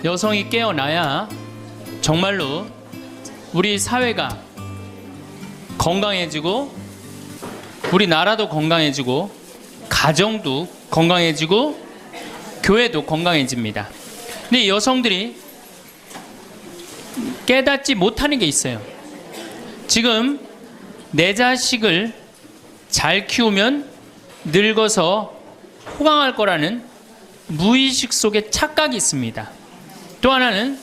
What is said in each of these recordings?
여성이 깨어나야 정말로 우리 사회가 건강해지고 우리나라도 건강해지고 가정도 건강해지고 교회도 건강해집니다. 근데 이 여성들이 깨닫지 못하는 게 있어요. 지금 내 자식을 잘 키우면 늙어서 호강할 거라는 무의식 속에 착각이 있습니다. 또 하나는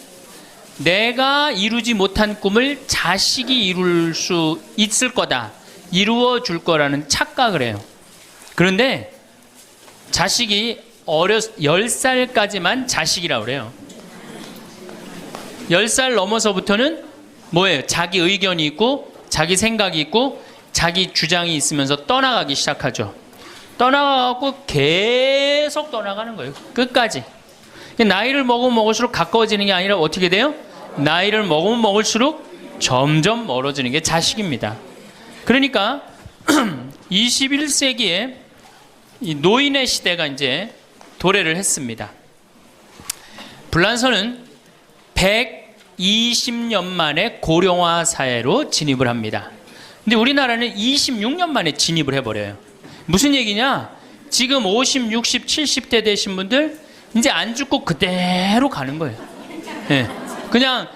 내가 이루지 못한 꿈을 자식이 이룰 수 있을 거다, 이루어 줄 거라는 착각을 해요. 그런데 자식이 10살까지만 자식이라고 그래요. 10살 넘어서부터는 뭐예요? 자기 의견이 있고 자기 생각이 있고 자기 주장이 있으면서 떠나가기 시작하죠. 떠나가고 계속 떠나가는 거예요. 끝까지. 나이를 먹으면 먹을수록 가까워지는 게 아니라 어떻게 돼요? 나이를 먹으면 먹을수록 점점 멀어지는 게 자식입니다. 그러니까 21세기에 이 노인의 시대가 이제 도래를 했습니다. 불란서는 120년 만에 고령화 사회로 진입을 합니다. 근데 우리나라는 26년 만에 진입을 해버려요. 무슨 얘기냐? 지금 50, 60, 70대 되신 분들 이제 안 죽고 그대로 가는 거예요. 네. 그냥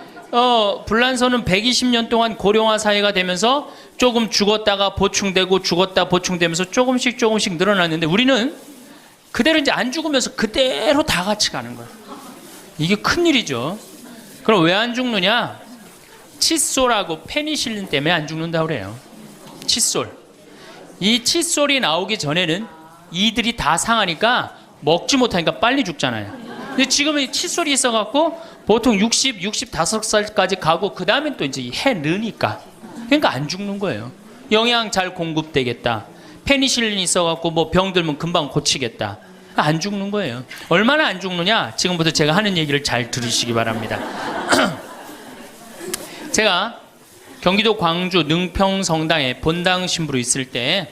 불란서는 120년 동안 고령화 사회가 되면서 조금 죽었다가 보충되고 죽었다 보충되면서 조금씩 늘어났는데 우리는 그대로 이제 안 죽으면서 그대로 다 같이 가는 거예요. 이게 큰일이죠. 그럼 왜 안 죽느냐? 칫솔하고 페니실린 때문에 안 죽는다고 그래요. 칫솔. 이 칫솔이 나오기 전에는 이들이 다 상하니까 먹지 못하니까 빨리 죽잖아요. 근데 지금은 칫솔이 있어갖고 보통 60, 65살까지 가고 그 다음엔 또 이제 해 느니까. 그러니까 안 죽는 거예요. 영양 잘 공급되겠다. 페니실린이 있어갖고 뭐 병 들면 금방 고치겠다. 안 죽는 거예요. 얼마나 안 죽느냐? 지금부터 제가 하는 얘기를 잘 들으시기 바랍니다. 제가 경기도 광주 능평성당에 본당 신부로 있을 때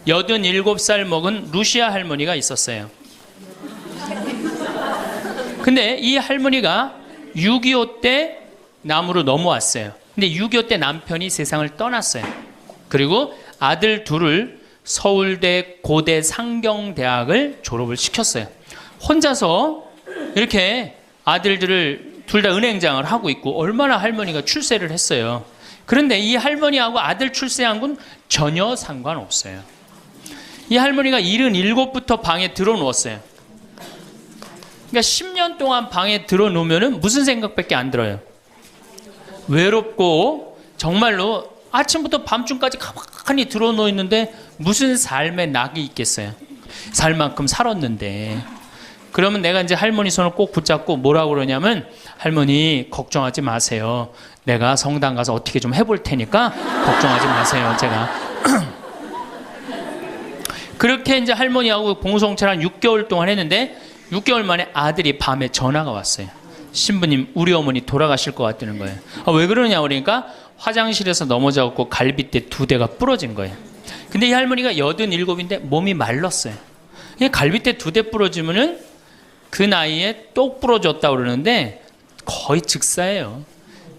87살 먹은 루시아 할머니가 있었어요. 근데 이 할머니가 6.25 때 남으로 넘어왔어요. 근데 6.25 때 남편이 세상을 떠났어요. 그리고 아들 둘을 서울대 고대 상경대학을 졸업을 시켰어요. 혼자서 이렇게 아들들을 둘 다 은행장을 하고 있고 얼마나 할머니가 출세를 했어요. 그런데 이 할머니하고 아들 출세한 건 전혀 상관없어요. 이 할머니가 77부터 방에 들어누웠어요. 그러니까 10년 동안 방에 들어놓으면 무슨 생각밖에 안 들어요? 외롭고 정말로 아침부터 밤중까지 가만히 들어놓여 있는데 무슨 삶의 낙이 있겠어요? 살 만큼 살았는데. 그러면 내가 이제 할머니 손을 꼭 붙잡고 뭐라고 그러냐면, 할머니 걱정하지 마세요. 내가 성당 가서 어떻게 좀 해볼 테니까 걱정하지 마세요. 제가 그렇게 이제 할머니하고 봉송체를 한 6개월 동안 했는데 6개월 만에 아들이 밤에 전화가 왔어요. 신부님, 우리 어머니 돌아가실 것 같다는 거예요. 왜 그러냐 그러니까 화장실에서 넘어져갖고 갈빗대 2대가 부러진 거예요. 근데 이 할머니가 87인데 몸이 말랐어요. 갈빗대 2대 부러지면은 그 나이에 똑 부러졌다 그러는데 거의 즉사예요.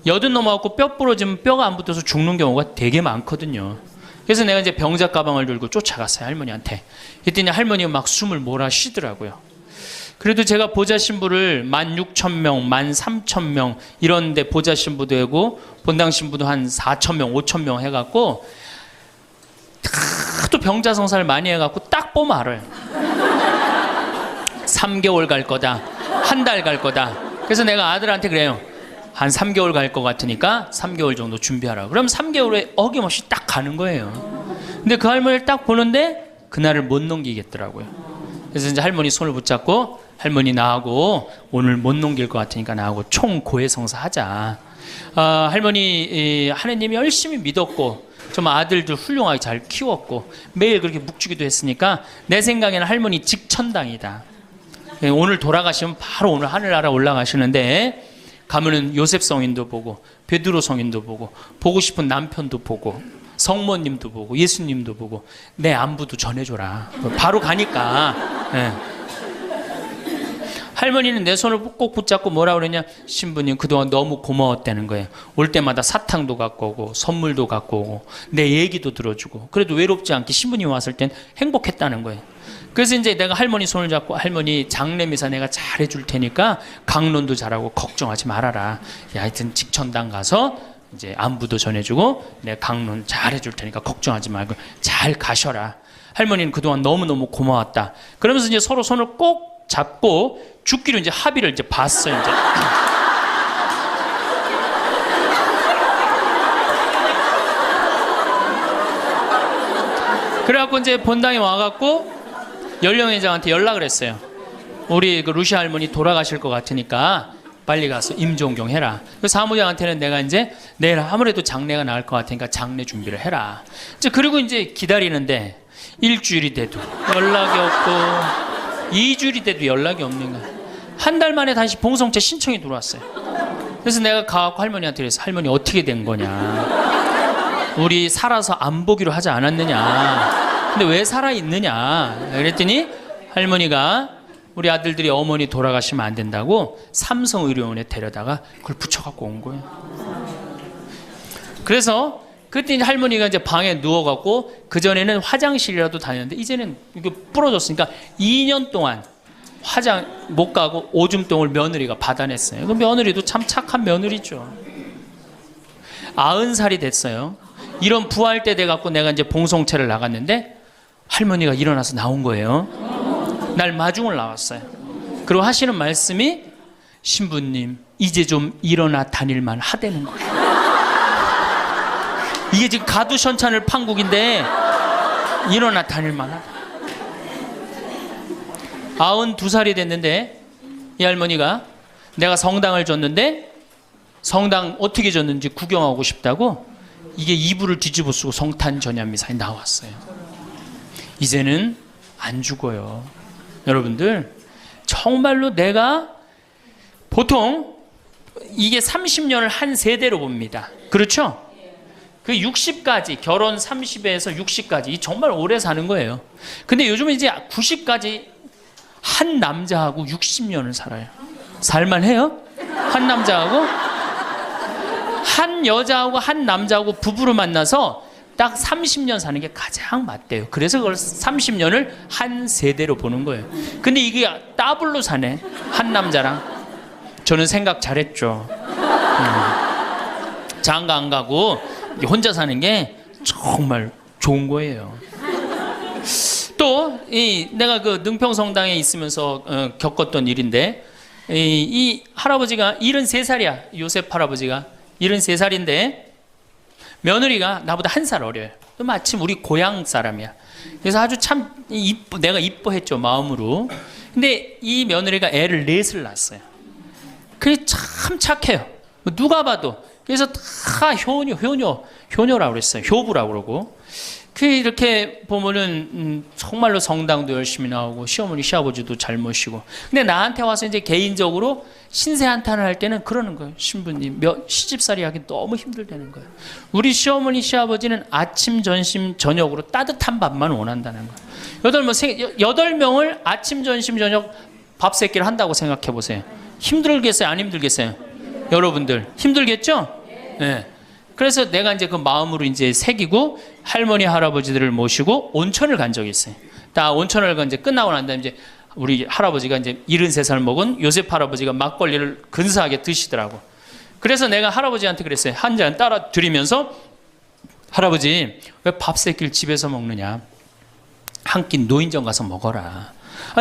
80 넘어갖고 뼈 부러지면 뼈가 안 붙어서 죽는 경우가 되게 많거든요. 그래서 내가 이제 병자 가방을 들고 쫓아갔어요, 할머니한테. 그랬더니 할머니가 막 숨을 몰아 쉬더라고요. 그래도 제가 보좌 신부를 16,000명, 13,000명 이런 데 보좌 신부도 하고 본당 신부도 한 4,000명, 5,000명 해갖고 하도 병자 성사를 많이 해갖고 딱 보면 알아요. 3개월 갈 거다, 한 달 갈 거다. 그래서 내가 아들한테 그래요. 한 3개월 갈 것 같으니까 3개월 정도 준비하라. 그럼 3개월에 어김없이 딱 가는 거예요. 근데 그 할머니를 딱 보는데 그날을 못 넘기겠더라고요. 그래서 이제 할머니 손을 붙잡고, 할머니 나하고 오늘 못 넘길 것 같으니까 나하고 총 고해성사 하자. 할머니 하느님이 열심히 믿었고 좀 아들들 훌륭하게 잘 키웠고 매일 그렇게 묵주기도 했으니까 내 생각에는 할머니 직천당이다. 오늘 돌아가시면 바로 오늘 하늘나라 올라가시는데 가면은 요셉 성인도 보고 베드로 성인도 보고 싶은 남편도 보고 성모님도 보고 예수님도 보고 내 안부도 전해줘라. 바로 가니까. 네. 할머니는 내 손을 꼭 붙잡고 뭐라 그러냐, 신부님 그동안 너무 고마웠다는 거예요. 올 때마다 사탕도 갖고 오고 선물도 갖고 오고 내 얘기도 들어주고 그래도 외롭지 않게 신부님 왔을 땐 행복했다는 거예요. 그래서 이제 내가 할머니 손을 잡고, 할머니 장례미사 내가 잘해줄 테니까 강론도 잘하고 걱정하지 말아라. 하여튼 직천당 가서 이제 안부도 전해주고 내가 강론 잘해줄 테니까 걱정하지 말고 잘 가셔라. 할머니는 그동안 너무너무 고마웠다. 그러면서 이제 서로 손을 꼭 잡고 죽기로 이제 합의를 이제 봤어요. 이제. 그래갖고 이제 본당에 와갖고 연령회장한테 연락을 했어요. 우리 그 루시 할머니 돌아가실 것 같으니까 빨리 가서 임종경 해라. 그 사무장한테는 내가 이제 내일 아무래도 장례가 나을 것 같으니까 장례 준비를 해라. 이제 그리고 이제 기다리는데 일주일이 돼도 연락이 없고 2주일이 돼도 연락이 없는 거야. 한 달 만에 다시 봉성체 신청이 들어왔어요. 그래서 내가 가갖고 할머니한테 그래서 할머니 어떻게 된 거냐. 우리 살아서 안 보기로 하지 않았느냐. 근데 왜 살아있느냐. 그랬더니 할머니가 우리 아들들이 어머니 돌아가시면 안 된다고 삼성의료원에 데려다가 그걸 붙여갖고 온 거예요. 그래서 그때 이제 할머니가 이제 방에 누워갖고 그전에는 화장실이라도 다녔는데 이제는 이게 부러졌으니까 2년 동안 화장 못 가고 오줌똥을 며느리가 받아냈어요. 그 며느리도 참 착한 며느리죠. 90살이 됐어요. 이런 부활 때 돼갖고 내가 이제 봉송체를 나갔는데 할머니가 일어나서 나온 거예요. 날 마중을 나왔어요. 그리고 하시는 말씀이 신부님 이제 좀 일어나 다닐만 하다는 거예요. 이게 지금 가두션찬을 판국인데 일어나 다닐만 하다. 92살이 됐는데 이 할머니가 내가 성당을 줬는데 성당 어떻게 줬는지 구경하고 싶다고 이게 이불을 뒤집어 쓰고 성탄 전야미사에 나왔어요. 이제는 안 죽어요. 여러분들 정말로 내가 보통 이게 30년을 한 세대로 봅니다. 그렇죠? 그 60까지 결혼 30에서 60까지 이 정말 오래 사는 거예요. 근데 요즘은 이제 90까지 한 남자하고 60년을 살아요. 살만해요? 한 남자하고 한 여자하고 한 남자하고 부부로 만나서 딱 30년 사는 게 가장 맞대요. 그래서 그걸 30년을 한 세대로 보는 거예요. 근데 이게 더블로 사네. 한 남자랑. 저는 생각 잘했죠. 장가 안 가고 혼자 사는 게 정말 좋은 거예요. 또 내가 그 능평성당에 있으면서 겪었던 일인데 이 할아버지가 73살이야. 요셉 할아버지가 73살인데 며느리가 나보다 1살 어려요. 또 마침 우리 고향 사람이야. 그래서 아주 참 내가 이뻐했죠, 마음으로. 근데 이 며느리가 애를 4을 낳았어요. 그게 참 착해요. 누가 봐도. 그래서 다 효녀라고 그랬어요. 효부라고 그러고. 이렇게 보면은 정말로 성당도 열심히 나오고 시어머니 시아버지도 잘 모시고. 근데 나한테 와서 이제 개인적으로 신세 한탄을 할 때는 그러는 거예요. 신부님 시집살이 하기 너무 힘들다는 거예요. 우리 시어머니 시아버지는 아침 점심 저녁으로 따뜻한 밥만 원한다는 거예요. 8명을 아침 점심 저녁 밥 세끼를 한다고 생각해 보세요. 힘들겠어요? 안 힘들겠어요? 여러분들 힘들겠죠? 네. 그래서 내가 이제 그 마음으로 이제 새기고 할머니 할아버지들을 모시고 온천을 간 적이 있어요. 다 온천을 간 이제 끝나고 난 다음에 이제 우리 할아버지가 이제 73살 먹은 요셉 할아버지가 막걸리를 근사하게 드시더라고. 그래서 내가 할아버지한테 그랬어요. 한 잔 따라 드리면서 할아버지 왜 밥 세끼를 집에서 먹느냐? 한 끼 노인정 가서 먹어라.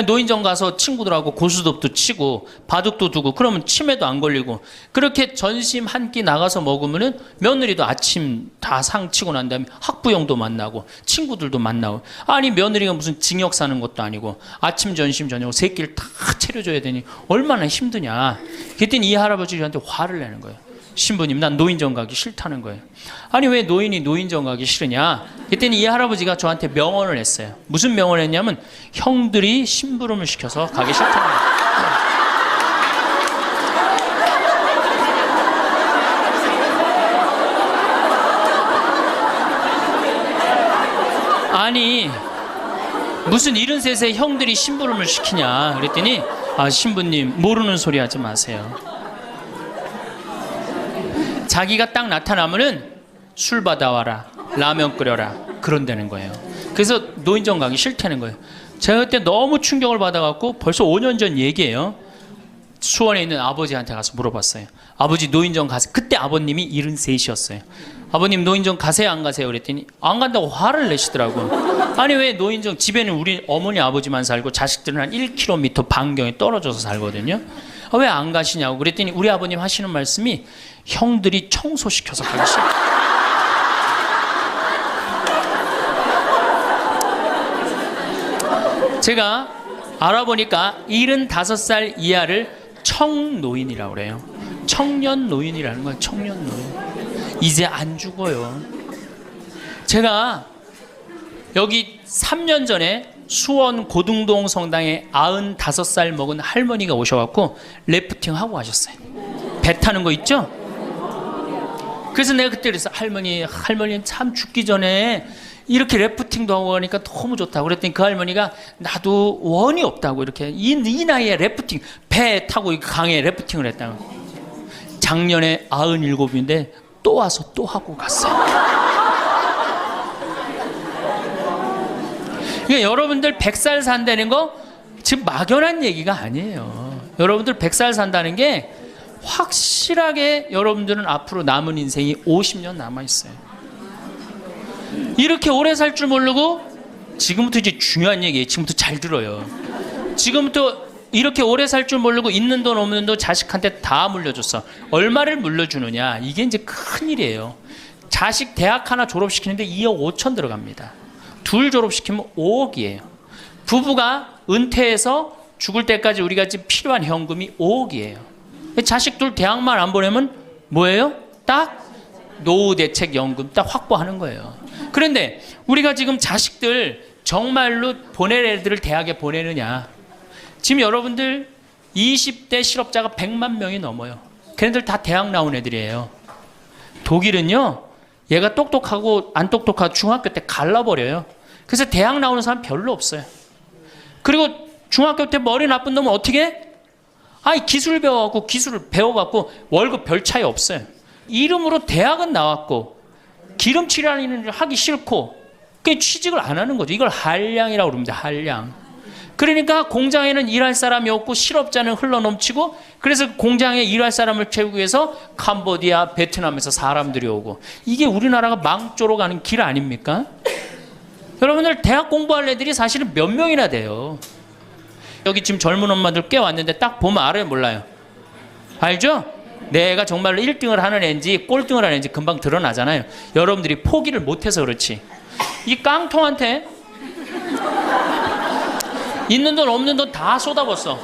노인정 가서 친구들하고 고스톱도 치고 바둑도 두고 그러면 치매도 안 걸리고 그렇게 전심 한 끼 나가서 먹으면은 며느리도 아침 다 상 치고 난 다음에 학부형도 만나고 친구들도 만나고 아니 며느리가 무슨 징역 사는 것도 아니고 아침 점심 저녁 세 끼를 다 차려줘야 되니 얼마나 힘드냐. 그랬더니 이 할아버지 저한테 화를 내는 거예요. 신부님 난 노인정 가기 싫다는 거예요. 아니 왜 노인이 노인정 가기 싫으냐. 그랬더니 이 할아버지가 저한테 명언을 했어요. 무슨 명언을 했냐면 형들이 심부름을 시켜서 가기 싫다는 거예요. 아니 무슨 73세 형들이 심부름을 시키냐. 그랬더니 아, 신부님 모르는 소리 하지 마세요. 자기가 딱 나타나면은 술 받아와라, 라면 끓여라, 그런다는 거예요. 그래서 노인정 가기 싫다는 거예요. 제가 그때 너무 충격을 받아갖고 벌써 5년 전 얘기예요. 수원에 있는 아버지한테 가서 물어봤어요. 아버지 노인정 가세요. 그때 아버님이 73이셨어요. 아버님 노인정 가세요 안 가세요? 그랬더니 안 간다고 화를 내시더라고요. 아니 왜 노인정, 집에는 우리 어머니 아버지만 살고 자식들은 한 1km 반경에 떨어져서 살거든요. 아, 왜 안 가시냐고 그랬더니 우리 아버님 하시는 말씀이 형들이 청소시켜서 가기 싫다. 제가 알아보니까 75살 이하를 청노인이라고 그래요. 청년 노인이라는 거예요. 청년 노인. 이제 안 죽어요. 제가 여기 3년 전에 수원 고등동 성당에 95살 먹은 할머니가 오셔갖고 래프팅 하고 가셨어요. 배 타는 거 있죠? 그래서 내가 그때 그랬어. 할머니 참 죽기 전에 이렇게 래프팅도 하고 가니까 너무 좋다고 그랬더니 그 할머니가 나도 원이 없다고 이렇게 이 나이에 래프팅 배 타고 강에 래프팅을 했다고. 작년에 97인데 또 와서 또 하고 갔어요. 그러니까 여러분들 100살 산다는 거 지금 막연한 얘기가 아니에요. 여러분들 100살 산다는 게 확실하게 여러분들은 앞으로 남은 인생이 50년 남아있어요. 이렇게 오래 살 줄 모르고 지금부터 이제 중요한 얘기예요. 지금부터 잘 들어요. 지금부터 이렇게 오래 살 줄 모르고 있는 돈 없는 돈 자식한테 다 물려줬어. 얼마를 물려주느냐, 이게 이제 큰일이에요. 자식 대학 하나 졸업시키는데 2억 5천 들어갑니다. 둘 졸업시키면 5억이에요. 부부가 은퇴해서 죽을 때까지 우리가 지금 필요한 현금이 5억이에요. 자식 둘 대학만 안 보내면 뭐예요? 딱 노후대책연금 딱 확보하는 거예요. 그런데 우리가 지금 자식들 정말로 보낼 애들을 대학에 보내느냐. 지금 여러분들 20대 실업자가 100만 명이 넘어요. 걔네들 다 대학 나온 애들이에요. 독일은요, 얘가 똑똑하고 안 똑똑하고 중학교 때 갈라버려요. 그래서 대학 나오는 사람 별로 없어요. 그리고 중학교 때 머리 나쁜 놈은 어떻게 해? 아니 기술 배워갖고 기술을 배워갖고 월급 별 차이 없어요. 이름으로 대학은 나왔고 기름칠하는 일을 하기 싫고 그게 취직을 안 하는 거죠. 이걸 한량이라고 그럽니다. 한량. 그러니까 공장에는 일할 사람이 없고 실업자는 흘러넘치고 그래서 공장에 일할 사람을 채우기 위해서 캄보디아, 베트남에서 사람들이 오고 이게 우리나라가 망조로 가는 길 아닙니까? 여러분들 대학 공부할 애들이 사실은 몇 명이나 돼요. 여기 지금 젊은 엄마들 꽤 왔는데 딱 보면 알아요, 몰라요? 알죠? 내가 정말로 1등을 하는 애인지 꼴등을 하는 애인지 금방 드러나잖아요. 여러분들이 포기를 못해서 그렇지. 이 깡통한테 있는 돈 없는 돈 다 쏟아붓어.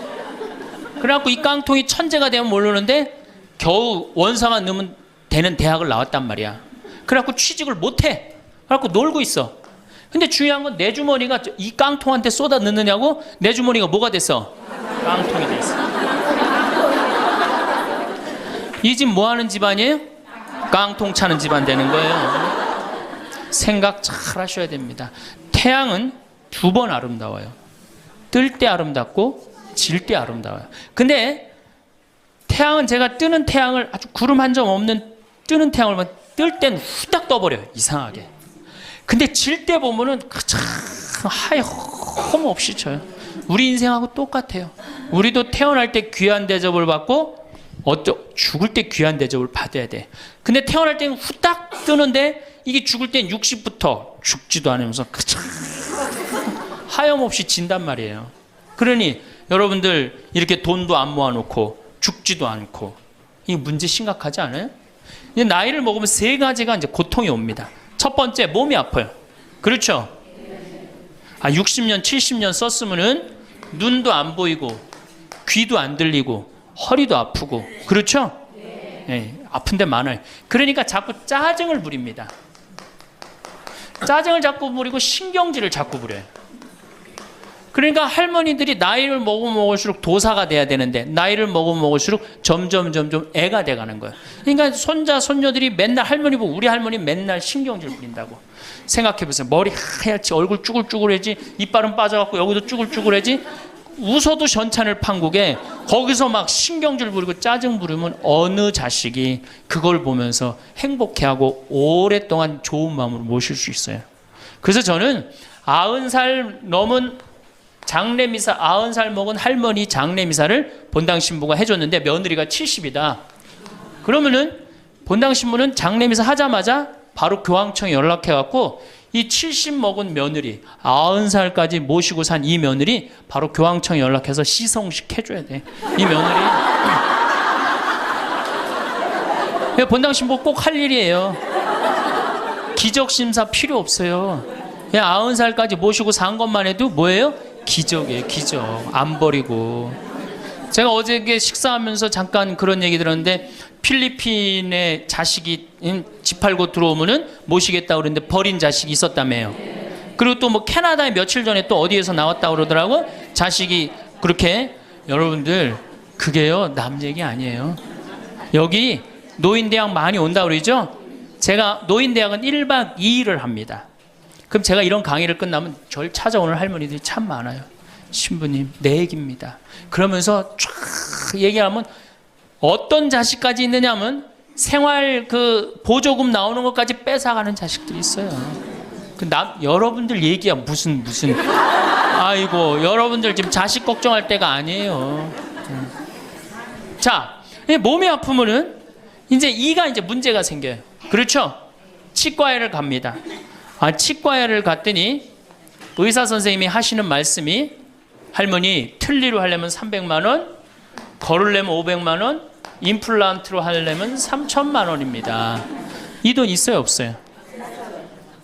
그래갖고 이 깡통이 천재가 되면 모르는데 겨우 원서만 넣으면 되는 대학을 나왔단 말이야. 그래갖고 취직을 못해. 그래갖고 놀고 있어. 근데 중요한 건 내 주머니가 이 깡통한테 쏟아 넣느냐고 내 주머니가 뭐가 됐어? 깡통이 됐어. 이 집 뭐 하는 집안이에요? 깡통 차는 집안 되는 거예요. 생각 잘 하셔야 됩니다. 태양은 두 번 아름다워요. 뜰 때 아름답고 질 때 아름다워요. 근데 태양은 제가 뜨는 태양을 아주 구름 한 점 없는 뜨는 태양을 뜰 땐 후딱 떠버려요. 이상하게. 근데 질 때 보면은 참 하염 없이 져요. 우리 인생하고 똑같아요. 우리도 태어날 때 귀한 대접을 받고 죽을 때 귀한 대접을 받아야 돼. 근데 태어날 때는 후딱 뜨는데 이게 죽을 땐 60부터 죽지도 않으면서 하염없이 진단 말이에요. 그러니 여러분들 이렇게 돈도 안 모아놓고 죽지도 않고 이 문제 심각하지 않아요? 이제 나이를 먹으면 세 가지가 이제 고통이 옵니다. 첫 번째, 몸이 아파요. 그렇죠? 60년, 70년 썼으면은 눈도 안 보이고 귀도 안 들리고 허리도 아프고 그렇죠? 네, 아픈 데 많아요. 그러니까 자꾸 짜증을 부립니다. 짜증을 자꾸 부리고 신경질을 자꾸 부려요. 그러니까 할머니들이 나이를 먹으면 먹을수록 도사가 돼야 되는데 나이를 먹으면 먹을수록 점점 애가 돼가는 거예요. 그러니까 손자 손녀들이 맨날 할머니 보고 우리 할머니 맨날 신경질 부린다고. 생각해보세요. 머리 하얗지 얼굴 쭈글쭈글해지 이빨은 빠져갖고 여기도 쭈글쭈글해지 웃어도 전찬을 판국에 거기서 막 신경질 부리고 짜증 부리면 어느 자식이 그걸 보면서 행복해하고 오랫동안 좋은 마음으로 모실 수 있어요. 그래서 저는 90살 넘은 장례미사, 90살 먹은 할머니 장례미사를 본당 신부가 해줬는데 며느리가 70이다. 그러면은 본당 신부는 장례미사 하자마자 바로 교황청에 연락해갖고 이 70 먹은 며느리, 90살까지 모시고 산 이 며느리 바로 교황청에 연락해서 시성식 해줘야 돼. 이 며느리. 본당 신부 꼭 할 일이에요. 기적심사 필요 없어요. 그냥 90살까지 모시고 산 것만 해도 뭐예요? 기적이에요, 기적. 안 버리고. 제가 어저께 식사하면서 잠깐 그런 얘기 들었는데 필리핀에 자식이 집 팔고 들어오면은 모시겠다 그러는데 버린 자식이 있었다며요. 그리고 또 뭐 캐나다에 며칠 전에 또 어디에서 나왔다 그러더라고. 자식이 그렇게. 여러분들 그게요 남 얘기 아니에요. 여기 노인대학 많이 온다 그러죠. 제가 노인대학은 1박 2일을 합니다. 그럼 제가 이런 강의를 끝나면 절 찾아오는 할머니들이 참 많아요. 신부님 내 얘기입니다. 그러면서 쫙 얘기하면 어떤 자식까지 있느냐면 생활 그 보조금 나오는 것까지 뺏어가는 자식들이 있어요. 여러분들 얘기야 무슨 아이고 여러분들 지금 자식 걱정할 때가 아니에요. 자, 몸이 아프면은 이제 이가 이제 문제가 생겨요. 그렇죠? 치과에를 갑니다. 치과에를 갔더니 의사 선생님이 하시는 말씀이 할머니 틀니로 하려면 300만 원, 걸으려면 500만 원, 임플란트로 하려면 3천만 원입니다. 이 돈 있어요, 없어요?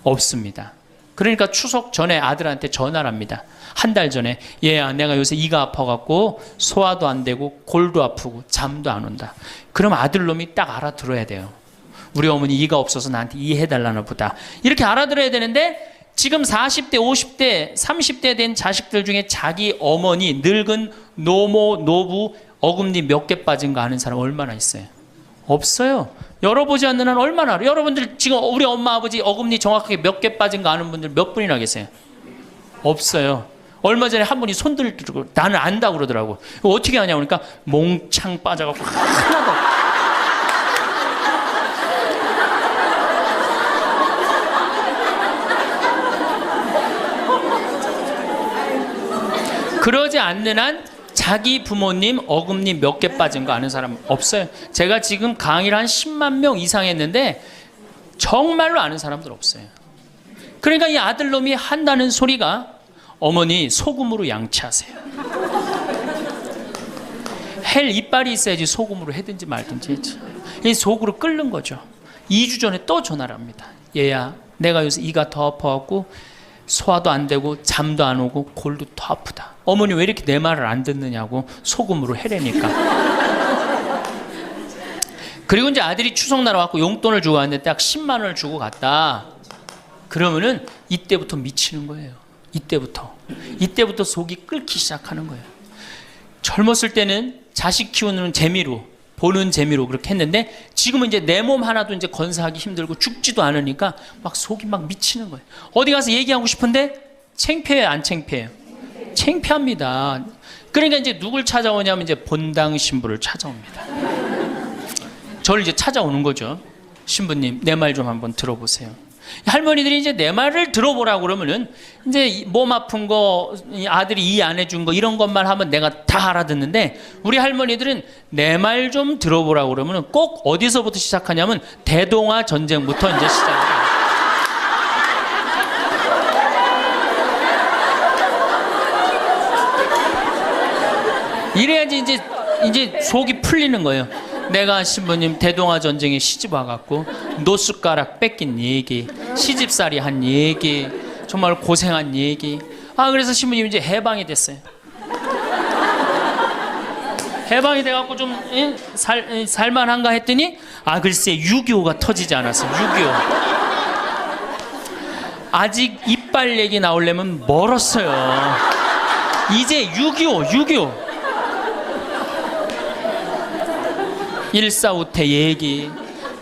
없습니다. 그러니까 추석 전에 아들한테 전화를 합니다. 한 달 전에 얘야 내가 요새 이가 아파갖고 소화도 안 되고 골도 아프고 잠도 안 온다. 그럼 아들놈이 딱 알아들어야 돼요. 우리 어머니 이가 없어서 나한테 이해해달라나 보다. 이렇게 알아들어야 되는데 지금 40대, 50대, 30대 된 자식들 중에 자기 어머니, 늙은 노모, 노부, 어금니 몇 개 빠진 거 아는 사람 얼마나 있어요? 없어요. 열어보지 않는 한 얼마나 알아요? 여러분들 지금 우리 엄마, 아버지 어금니 정확하게 몇 개 빠진 거 아는 분들 몇 분이나 계세요? 없어요. 얼마 전에 한 분이 손 들고 나는 안다고 그러더라고. 어떻게 하냐고 그러니까 몽창 빠져갖고 하나도 그러지 않는 한 자기 부모님 어금니 몇 개 빠진 거 아는 사람 없어요. 제가 지금 강의를 한 10만 명 이상 했는데 정말로 아는 사람들 없어요. 그러니까 이 아들놈이 한다는 소리가 어머니 소금으로 양치하세요. 헬 이빨이 있어야지 소금으로 해든지 말든지 했지. 이 속으로 끓는 거죠. 2주 전에 또 전화를 합니다. 얘야 내가 요새 이가 더 아파갖고 소화도 안 되고 잠도 안 오고 골도 더 아프다. 어머니 왜 이렇게 내 말을 안 듣느냐고 소금으로 해라니까. 그리고 이제 아들이 추석날 와갖고 용돈을 주고 왔는데 딱 10만 원을 주고 갔다. 그러면은 이때부터 미치는 거예요. 이때부터 속이 끓기 시작하는 거예요. 젊었을 때는 자식 키우는 재미로 보는 재미로 그렇게 했는데 지금은 이제 내 몸 하나도 이제 건사하기 힘들고 죽지도 않으니까 막 속이 막 미치는 거예요. 어디 가서 얘기하고 싶은데 창피해요, 안 창피해요? 창피합니다. 그러니까 이제 누굴 찾아오냐면 이제 본당 신부를 찾아옵니다. 저를 이제 찾아오는 거죠. 신부님, 내 말 좀 한번 들어보세요. 할머니들이 이제 내 말을 들어보라고 그러면은 이제 몸 아픈 거, 아들이 이해 안 해준 거 이런 것만 하면 내가 다 알아듣는데 우리 할머니들은 내 말 좀 들어보라고 그러면은 꼭 어디서부터 시작하냐면 대동아 전쟁부터 이제 시작해요. 이래야지 이제 속이 풀리는 거예요. 내가 신부님 대동아 전쟁에 시집 와갖고 노숟가락 뺏긴 얘기, 시집살이 한 얘기, 정말 고생한 얘기. 그래서 신부님 이제 해방이 됐어요. 해방이 돼갖고 좀 살만한가 했더니 글쎄 6.25가 터지지 않았어. 6.25 아직 이빨 얘기 나오려면 멀었어요. 이제 6.25 일사후퇴 얘기.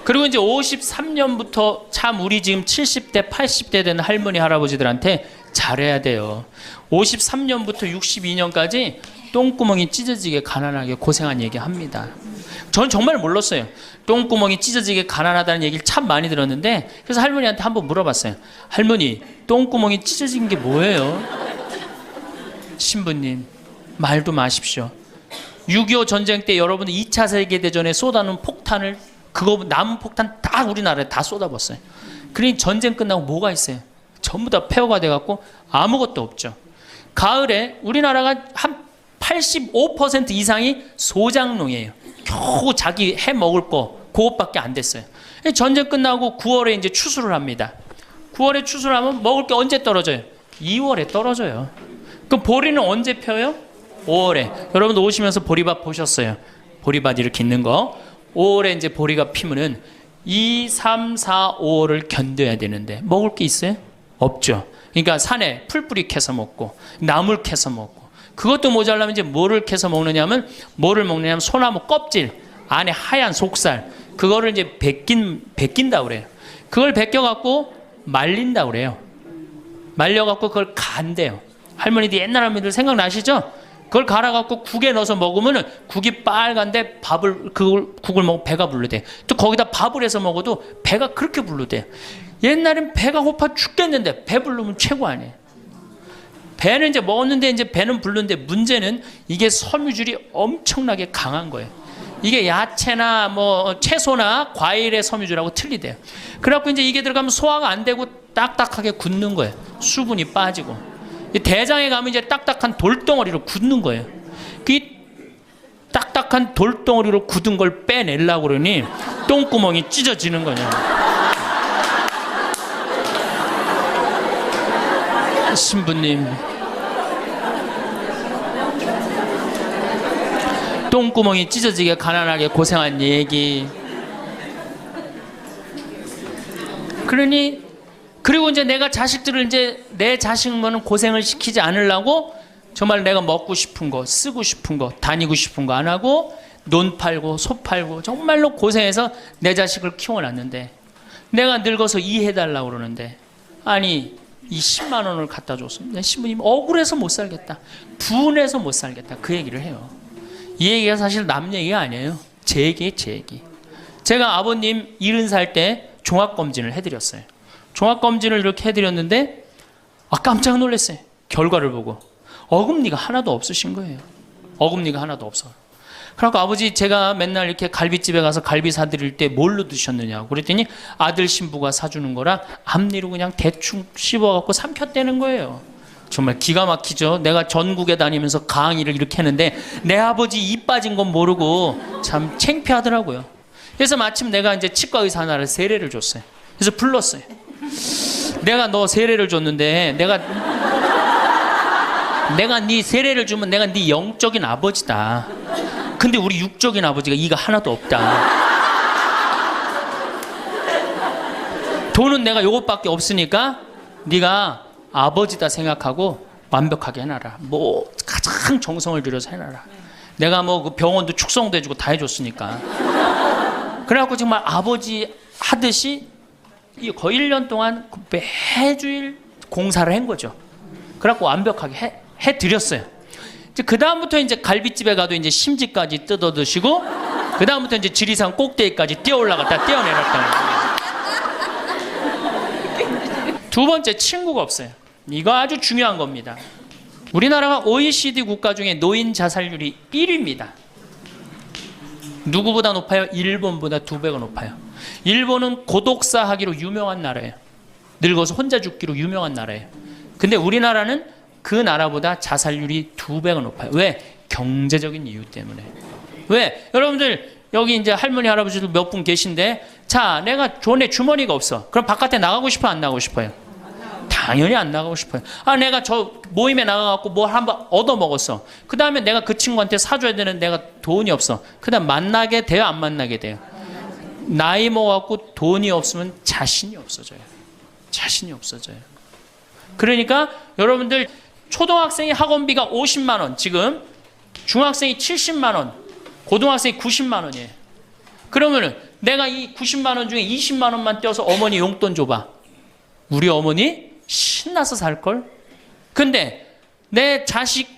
그리고 이제 53년부터 참 우리 지금 70대 80대 된 할머니 할아버지들한테 잘해야 돼요. 53년부터 62년까지 똥구멍이 찢어지게 가난하게 고생한 얘기 합니다. 전 정말 몰랐어요. 똥구멍이 찢어지게 가난하다는 얘기를 참 많이 들었는데, 그래서 할머니한테 한번 물어봤어요. 할머니, 똥구멍이 찢어진 게 뭐예요? 신부님, 말도 마십시오. 6.25 전쟁 때 여러분들 2차 세계대전에 쏟아놓은 폭탄을, 그거 남은 폭탄 다 우리나라에 다 쏟아붓었어요. 그러니 전쟁 끝나고 뭐가 있어요? 전부 다 폐허가 돼갖고 아무것도 없죠. 가을에 우리나라가 한 85% 이상이 소작농이에요. 겨우 자기 해 먹을 거 그것밖에 안 됐어요. 전쟁 끝나고 9월에 이제 추수를 합니다. 9월에 추수를 하면 먹을 게 언제 떨어져요? 2월에 떨어져요. 그럼 보리는 언제 펴요? 5월에. 여러분도 오시면서 보리밭 보셨어요? 보리밭 이렇게 있는 거. 5월에 이제 보리가 피면은 2, 3, 4, 5월을 견뎌야 되는데 먹을 게 있어요? 없죠. 그러니까 산에 풀뿌리 캐서 먹고 나물 캐서 먹고, 그것도 모자라면 이제 뭐를 캐서 먹느냐면, 뭐를 먹느냐면 소나무 껍질 안에 하얀 속살, 그거를 이제 벗긴다 그래요. 그걸 벗겨갖고 말린다 그래요. 말려갖고 그걸 간대요. 할머니들, 옛날 할머니들 생각나시죠? 그걸 갈아갖고 국에 넣어서 먹으면은 국이 빨간데 국을 먹으면 배가 부르대. 또 거기다 밥을 해서 먹어도 배가 그렇게 부르대. 옛날엔 배가 고파 죽겠는데 배 부르면 최고 아니에요. 배는 이제 먹었는데 이제 배는 부르는데, 문제는 이게 섬유질이 엄청나게 강한 거예요. 이게 야채나 뭐 채소나 과일의 섬유질하고 틀리대요. 그래갖고 이제 이게 들어가면 소화가 안 되고 딱딱하게 굳는 거예요. 수분이 빠지고. 대장에 가면 이제 딱딱한 돌덩어리로 굳는 거예요. 그 딱딱한 돌덩어리로 굳은 걸 빼내려고 그러니 똥구멍이 찢어지는 거냐. 신부님, 똥구멍이 찢어지게 가난하게 고생한 얘기. 그러니, 그리고 이제 내가 자식들을, 이제 내 자식만은 고생을 시키지 않으려고 정말 내가 먹고 싶은 거, 쓰고 싶은 거, 다니고 싶은 거 안 하고 논 팔고 소 팔고 정말로 고생해서 내 자식을 키워놨는데, 내가 늙어서 이해해달라고 그러는데, 아니 이 10만 원을 갖다 줬습니다. 신부님 억울해서 못 살겠다, 분해서 못 살겠다, 그 얘기를 해요. 이 얘기가 사실 남 얘기가 아니에요. 제 얘기예요, 제 얘기. 제가 아버님 70살 때 종합검진을 해드렸어요. 종합검진을 이렇게 해드렸는데 깜짝 놀랐어요. 결과를 보고 어금니가 하나도 없으신 거예요. 어금니가 하나도 없어. 그래서 아버지, 제가 맨날 이렇게 갈비집에 가서 갈비 사드릴 때 뭘로 드셨느냐고 그랬더니 아들 신부가 사주는 거라 앞니로 그냥 대충 씹어갖고 삼켰다는 거예요. 정말 기가 막히죠. 내가 전국에 다니면서 강의를 이렇게 했는데 내 아버지 입 빠진 건 모르고 참 창피하더라고요. 그래서 마침 내가 이제 치과 의사 하나를 세례를 줬어요. 그래서 불렀어요. 내가 너 세례를 줬는데 내가 네 세례를 주면 내가 네 영적인 아버지다. 근데 우리 육적인 아버지가 이가 하나도 없다. 돈은 내가 요것밖에 없으니까 네가 아버지다 생각하고 완벽하게 해놔라. 뭐 가장 정성을 들여서 해놔라. 내가 뭐 그 병원도 축성도 해주고 다 해줬으니까. 그래갖고 정말 아버지 하듯이 거의 1년 동안 매주일 공사를 한 거죠. 그래갖고 완벽하게 해드렸어요. 그 다음부터 이제 갈비집에 가도 이제 심지까지 뜯어 드시고, 그 다음부터 이제 지리산 꼭대기까지 뛰어 올라갔다 뛰어내렸다. 두 번째, 친구가 없어요. 이거 아주 중요한 겁니다. 우리나라가 OECD 국가 중에 노인 자살률이 1위입니다. 누구보다 높아요? 일본보다 2배가 높아요. 일본은 고독사 하기로 유명한 나라예요. 늙어서 혼자 죽기로 유명한 나라예요. 근데 우리나라는 그 나라보다 자살률이 2배가 높아요. 왜? 경제적인 이유 때문에. 왜? 여러분들 여기 이제 할머니 할아버지들 몇 분 계신데, 자, 내가 돈에 주머니가 없어. 그럼 바깥에 나가고 싶어, 안 나가고 싶어요? 당연히 안 나가고 싶어요. 내가 저 모임에 나가갖고 뭘 한번 얻어먹었어. 그 다음에 내가 그 친구한테 사줘야 되는 내가 돈이 없어. 그 다음 만나게 돼요, 안 만나게 돼요? 나이 먹어갖고 돈이 없으면 자신이 없어져요. 자신이 없어져요. 그러니까 여러분들 초등학생이 학원비가 50만 원, 지금 중학생이 70만 원, 고등학생이 90만 원이에요. 그러면은 내가 이 90만 원 중에 20만 원만 떼어서 어머니 용돈 줘봐. 우리 어머니 신나서 살걸? 근데 내 자식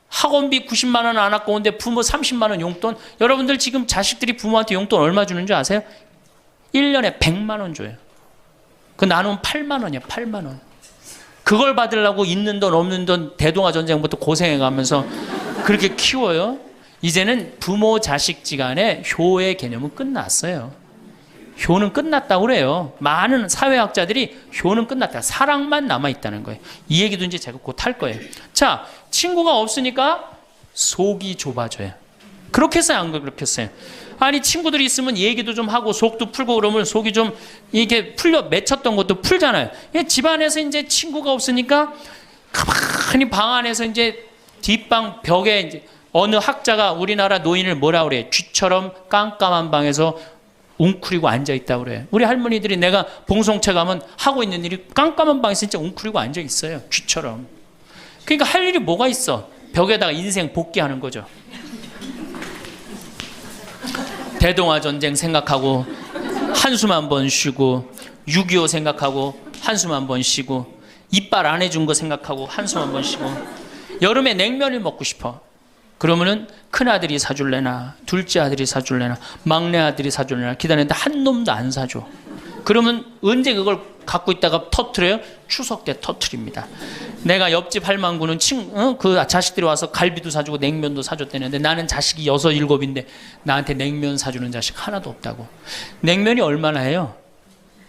학원비 90만 원 안 갖고 오는데 부모 30만 원 용돈. 여러분들 지금 자식들이 부모한테 용돈 얼마 주는 줄 아세요? 1년에 100만 원 줘요. 그 나누면 8만 원이야. 8만 원. 그걸 받으려고 있는 돈 없는 돈 대동아 전쟁부터 고생해가면서 그렇게 키워요. 이제는 부모 자식지 간의 효의 개념은 끝났어요. 효는 끝났다고 그래요. 많은 사회학자들이 효는 끝났다. 사랑만 남아있다는 거예요. 이 얘기도 이제 제가 곧 할 거예요. 자, 친구가 없으니까 속이 좁아져요. 그렇게 했어요? 안 그렇게 했어요? 아니, 친구들이 있으면 얘기도 좀 하고 속도 풀고 그러면 속이 좀 이게 풀려 맺혔던 것도 풀잖아요. 집안에서 이제 친구가 없으니까 가만히 방 안에서 이제 뒷방 벽에 이제 어느 학자가 우리나라 노인을 뭐라 그래? 쥐처럼 깜깜한 방에서 웅크리고 앉아있다고 그래요. 우리 할머니들이 내가 봉송체 가면 하고 있는 일이 깜깜한 방에서 진짜 웅크리고 앉아있어요. 쥐처럼. 그러니까 할 일이 뭐가 있어? 벽에다가 인생 복귀하는 거죠. 대동아 전쟁 생각하고 한숨 한 번 쉬고 6.25 생각하고 한숨 한 번 쉬고 이빨 안 해준 거 생각하고 한숨 한 번 쉬고 여름에 냉면을 먹고 싶어. 그러면은 큰아들이 사줄래나 둘째 아들이 사줄래나 막내 아들이 사줄래나 기다리는데 한 놈도 안 사줘. 그러면 언제 그걸 갖고 있다가 터트려요? 추석 때 터트립니다. 내가 옆집 할망구는 그 자식들이 와서 갈비도 사주고 냉면도 사줬다는데 나는 자식이 6, 7인데 나한테 냉면 사주는 자식 하나도 없다고. 냉면이 얼마나 해요?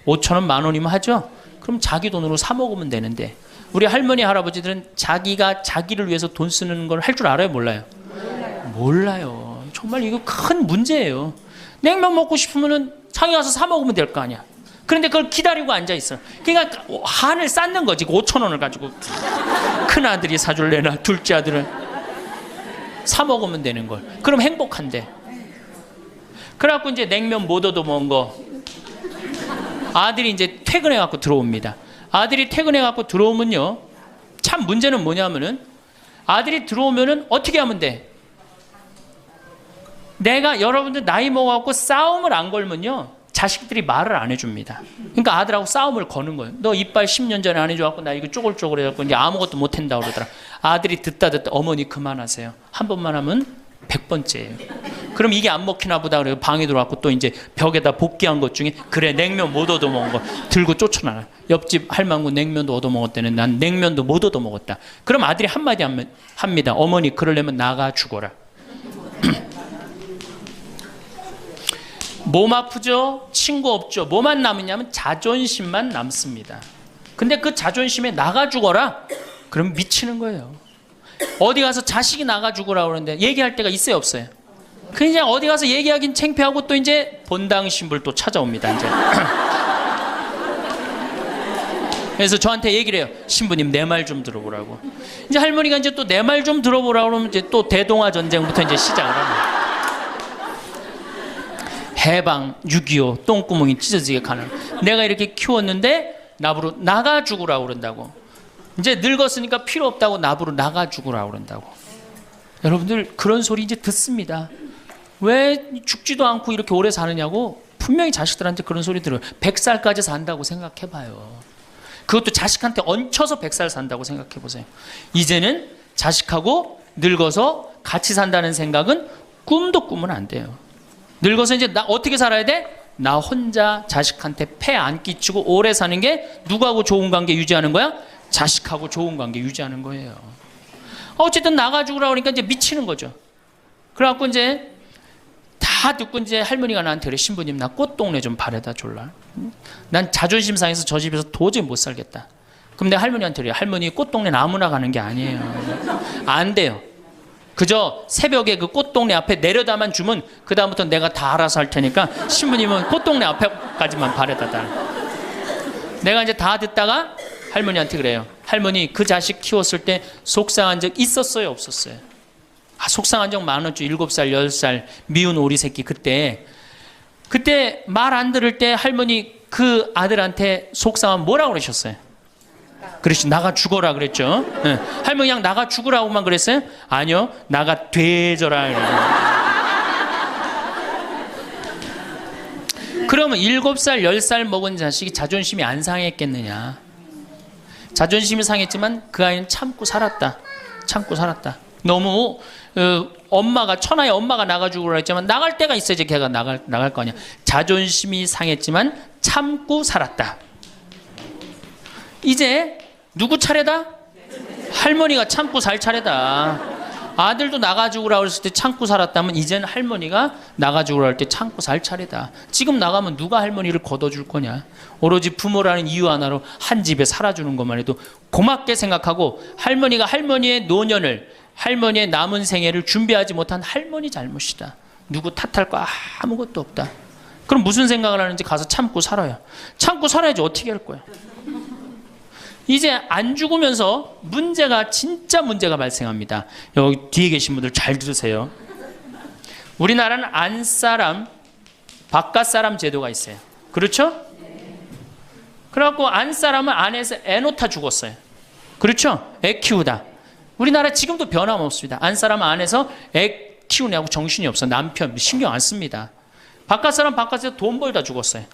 5,000원, 10,000원이면 하죠? 그럼 자기 돈으로 사 먹으면 되는데 우리 할머니, 할아버지들은 자기가 자기를 위해서 돈 쓰는 걸 할 줄 알아요? 몰라요? 몰라요. 정말 이거 큰 문제예요. 냉면 먹고 싶으면 장에 가서 사 먹으면 될 거 아니야. 그런데 그걸 기다리고 앉아있어. 그러니까 한을 쌓는 거지. 5,000원을 가지고 큰아들이 사줄래나 둘째 아들은 사 먹으면 되는 걸. 그럼 행복한데. 그래갖고 이제 냉면 못 얻어먹은 거 아들이 이제 퇴근해갖고 들어옵니다. 아들이 퇴근해갖고 들어오면요, 참 문제는 뭐냐면은 아들이 들어오면은 어떻게 하면 돼? 내가 여러분들 나이 먹어갖고 싸움을 안 걸면요 자식들이 말을 안 해줍니다. 그러니까 아들하고 싸움을 거는 거예요. 너 이빨 10년 전에 안 해줘갖고 나 이거 쪼글쪼글 해갖고 이제 아무것도 못한다고 그러더라. 아들이 듣다 어머니 그만하세요. 한 번만 하면 100번째예요. 그럼 이게 안 먹히나 보다 그래요. 방에 들어왔고 또 이제 벽에다 복귀한 것 중에 그래 냉면 못 얻어먹은 거 들고 쫓아나요. 옆집 할망구 냉면도 얻어먹었다는 난 냉면도 못 얻어먹었다. 그럼 아들이 한마디 합니다. 어머니 그러려면 나가 죽어라. 몸 아프죠? 친구 없죠? 뭐만 남으냐면 자존심만 남습니다. 근데 그 자존심에 나가 죽어라? 그럼 미치는 거예요. 어디 가서 자식이 나가 죽으라 그러는데 얘기할 데가 있어요, 없어요? 그냥 어디 가서 얘기하긴 창피하고 또 이제 본당 신불 또 찾아옵니다, 이제. 그래서 저한테 얘기를 해요. 신부님 내 말 좀 들어보라고. 이제 할머니가 이제 또 내 말 좀 들어보라고 그러면 이제 또 대동아 전쟁부터 이제 시작을 합니다. 해방, 6.25, 똥구멍이 찢어지게 가는. 내가 이렇게 키웠는데 나부로 나가 죽으라고 그런다고. 이제 늙었으니까 필요 없다고 나부로 나가 죽으라고 그런다고. 여러분들 그런 소리 이제 듣습니다. 왜 죽지도 않고 이렇게 오래 사느냐고 분명히 자식들한테 그런 소리 들어요. 100살까지 산다고 생각해봐요. 그것도 자식한테 얹혀서 100살 산다고 생각해보세요. 이제는 자식하고 늙어서 같이 산다는 생각은 꿈도 꾸면 안 돼요. 늙어서 이제 나 어떻게 살아야 돼? 나 혼자 자식한테 폐 안 끼치고 오래 사는 게 누구하고 좋은 관계 유지하는 거야? 자식하고 좋은 관계 유지하는 거예요. 어쨌든 나가 죽으라 그러니까 이제 미치는 거죠. 그래갖고 이제 다 듣고 이제 할머니가 나한테 그래. 신부님 나 꽃동네 좀 바래다 줄라. 난 자존심 상해서 저 집에서 도저히 못 살겠다. 그럼 내가 할머니한테 그래. 할머니 꽃동네는 아무나 가는 게 아니에요. 안 돼요. 그저 새벽에 그 꽃동네 앞에 내려다만 주면 그 다음부터 내가 다 알아서 할 테니까 신부님은 꽃동네 앞에까지만 바래다 달. 내가 이제 다 듣다가 할머니한테 그래요. 할머니 그 자식 키웠을 때 속상한 적 있었어요, 없었어요? 속상한 적 많았죠. 7살, 10살 미운 오리 새끼 그때 말 안 들을 때 할머니 그 아들한테 속상하면 뭐라고 그러셨어요? 그렇지, 나가 죽어라 그랬죠. 네. 할머니 그냥 나가 죽으라고만 그랬어요? 아니요, 나가 되져라. 그러면 7살, 10살 먹은 자식이 자존심이 안 상했겠느냐? 자존심이 상했지만 그 아이는 참고 살았다. 참고 살았다. 너무 엄마가 천하의 엄마가 나가주고 그랬지만 나갈 때가 있어야지 걔가 나갈 거 아니야. 자존심이 상했지만 참고 살았다. 이제 누구 차례다? 할머니가 참고 살 차례다. 아들도 나가주고라 그랬을 때 참고 살았다면 이제는 할머니가 나가주고라 할 때 참고 살 차례다. 지금 나가면 누가 할머니를 걷어줄 거냐. 오로지 부모라는 이유 하나로 한 집에 살아주는 것만 해도 고맙게 생각하고 할머니가 할머니의 노년을 할머니의 남은 생애를 준비하지 못한 할머니 잘못이다. 누구 탓할 거 아무것도 없다. 그럼 무슨 생각을 하는지 가서 참고 살아요. 참고 살아야지 어떻게 할 거야. 이제 안 죽으면서 진짜 문제가 발생합니다. 여기 뒤에 계신 분들 잘 들으세요. 우리나라는 안사람, 바깥사람 제도가 있어요. 그렇죠? 그래갖고 안사람은 안에서 애 놓다 죽었어요. 그렇죠? 애 키우다. 우리나라 지금도 변함없습니다. 안사람은 안에서 애 키우냐고 정신이 없어. 남편 신경 안 씁니다. 바깥사람 바깥에서 돈 벌다 죽었어요.